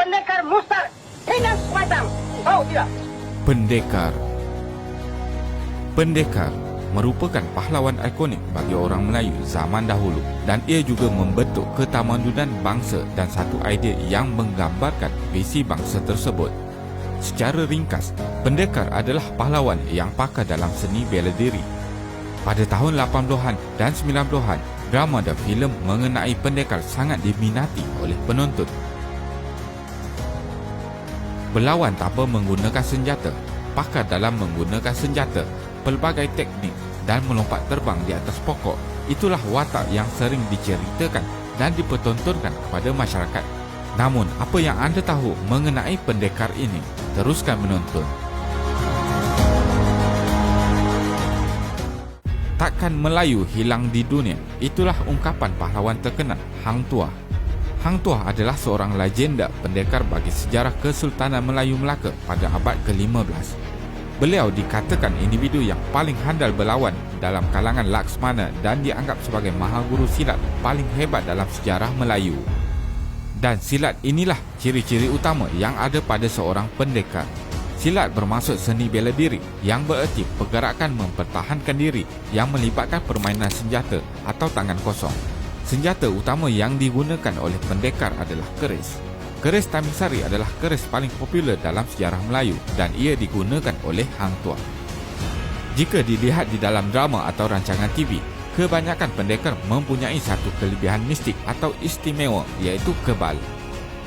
pendekar mustahil dengan semacam. Tahu tidak? Pendekar. Pendekar merupakan pahlawan ikonik bagi orang Melayu zaman dahulu dan ia juga membentuk ketamadunan bangsa dan satu idea yang menggambarkan visi bangsa tersebut. Secara ringkas, pendekar adalah pahlawan yang pakar dalam seni bela diri. Pada tahun 80-an dan 90-an, drama dan filem mengenai pendekar sangat diminati oleh penonton. Berlawan tanpa menggunakan senjata, pakar dalam menggunakan senjata, pelbagai teknik dan melompat terbang di atas pokok, itulah watak yang sering diceritakan dan dipertontonkan kepada masyarakat. Namun, apa yang anda tahu mengenai pendekar ini? Teruskan menonton. Takkan Melayu hilang di dunia, itulah ungkapan pahlawan terkenal Hang Tuah. Hang Tuah adalah seorang legenda pendekar bagi sejarah Kesultanan Melayu Melaka pada abad ke-15. Beliau dikatakan individu yang paling handal berlawan dalam kalangan Laksmana dan dianggap sebagai mahaguru silat paling hebat dalam sejarah Melayu. Dan silat inilah ciri-ciri utama yang ada pada seorang pendekar. Silat bermaksud seni bela diri yang bererti pergerakan mempertahankan diri yang melibatkan permainan senjata atau tangan kosong. Senjata utama yang digunakan oleh pendekar adalah keris. Keris Tamingsari adalah keris paling popular dalam sejarah Melayu dan ia digunakan oleh Hang Tuah. Jika dilihat di dalam drama atau rancangan TV, kebanyakan pendekar mempunyai satu kelebihan mistik atau istimewa, iaitu kebal.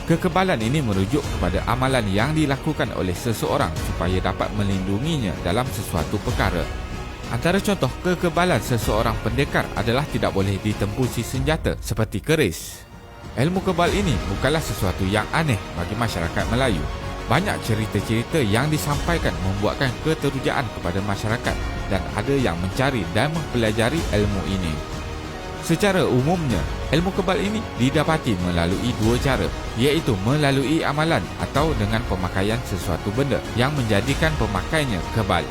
Kekebalan ini merujuk kepada amalan yang dilakukan oleh seseorang supaya dapat melindunginya dalam sesuatu perkara. Antara contoh kekebalan seseorang pendekar adalah tidak boleh ditembusi senjata seperti keris. Ilmu kebal ini bukanlah sesuatu yang aneh bagi masyarakat Melayu. Banyak cerita-cerita yang disampaikan membuatkan keterujaan kepada masyarakat dan ada yang mencari dan mempelajari ilmu ini. Secara umumnya, ilmu kebal ini didapati melalui dua cara, iaitu melalui amalan atau dengan pemakaian sesuatu benda yang menjadikan pemakainya kebal.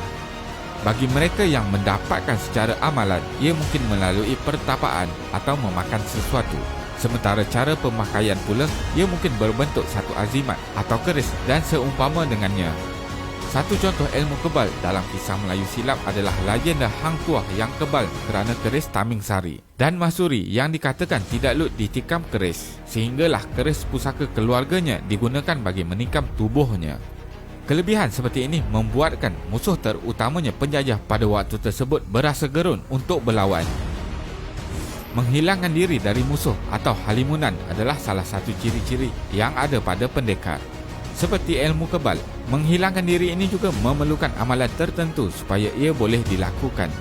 Bagi mereka yang mendapatkan secara amalan, ia mungkin melalui pertapaan atau memakan sesuatu. Sementara cara pemakaian pula, ia mungkin berbentuk satu azimat atau keris dan seumpama dengannya. Satu contoh ilmu kebal dalam kisah Melayu silap adalah legenda Hang Tuah yang kebal kerana keris Tamingsari dan Masuri yang dikatakan tidak lut ditikam keris, sehinggalah keris pusaka keluarganya digunakan bagi menikam tubuhnya. Kelebihan seperti ini membuatkan musuh terutamanya penjajah pada waktu tersebut berasa gerun untuk berlawan. Menghilangkan diri dari musuh atau halimunan adalah salah satu ciri-ciri yang ada pada pendekar. Seperti ilmu kebal, menghilangkan diri ini juga memerlukan amalan tertentu supaya ia boleh dilakukan.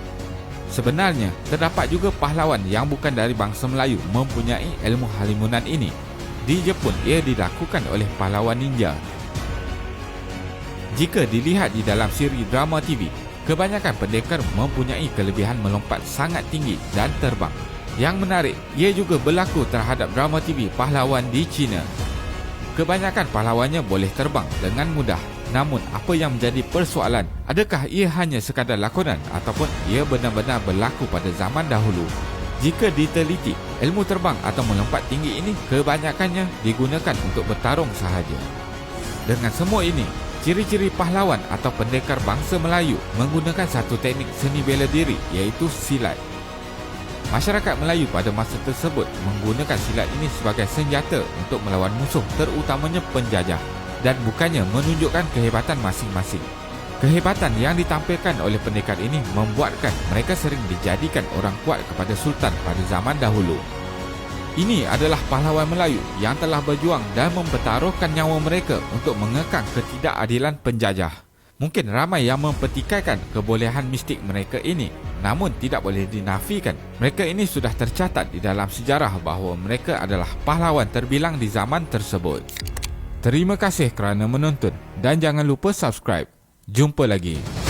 Sebenarnya, terdapat juga pahlawan yang bukan dari bangsa Melayu mempunyai ilmu halimunan ini. Di Jepun, ia dilakukan oleh pahlawan ninja. Jika dilihat di dalam siri drama TV, kebanyakan pendekar mempunyai kelebihan melompat sangat tinggi dan terbang. Yang menarik, ia juga berlaku terhadap drama TV pahlawan di China. Kebanyakan pahlawannya boleh terbang dengan mudah. Namun, apa yang menjadi persoalan, adakah ia hanya sekadar lakonan ataupun ia benar-benar berlaku pada zaman dahulu? Jika diteliti, ilmu terbang atau melompat tinggi ini kebanyakannya digunakan untuk bertarung sahaja. Dengan semua ini, ciri-ciri pahlawan atau pendekar bangsa Melayu menggunakan satu teknik seni bela diri, iaitu silat. Masyarakat Melayu pada masa tersebut menggunakan silat ini sebagai senjata untuk melawan musuh, terutamanya penjajah, dan bukannya menunjukkan kehebatan masing-masing. Kehebatan yang ditampilkan oleh pendekar ini membuatkan mereka sering dijadikan orang kuat kepada sultan pada zaman dahulu. Ini adalah pahlawan Melayu yang telah berjuang dan mempertaruhkan nyawa mereka untuk mengekang ketidakadilan penjajah. Mungkin ramai yang mempertikaikan kebolehan mistik mereka ini, namun tidak boleh dinafikan. Mereka ini sudah tercatat di dalam sejarah bahawa mereka adalah pahlawan terbilang di zaman tersebut. Terima kasih kerana menonton dan jangan lupa subscribe. Jumpa lagi.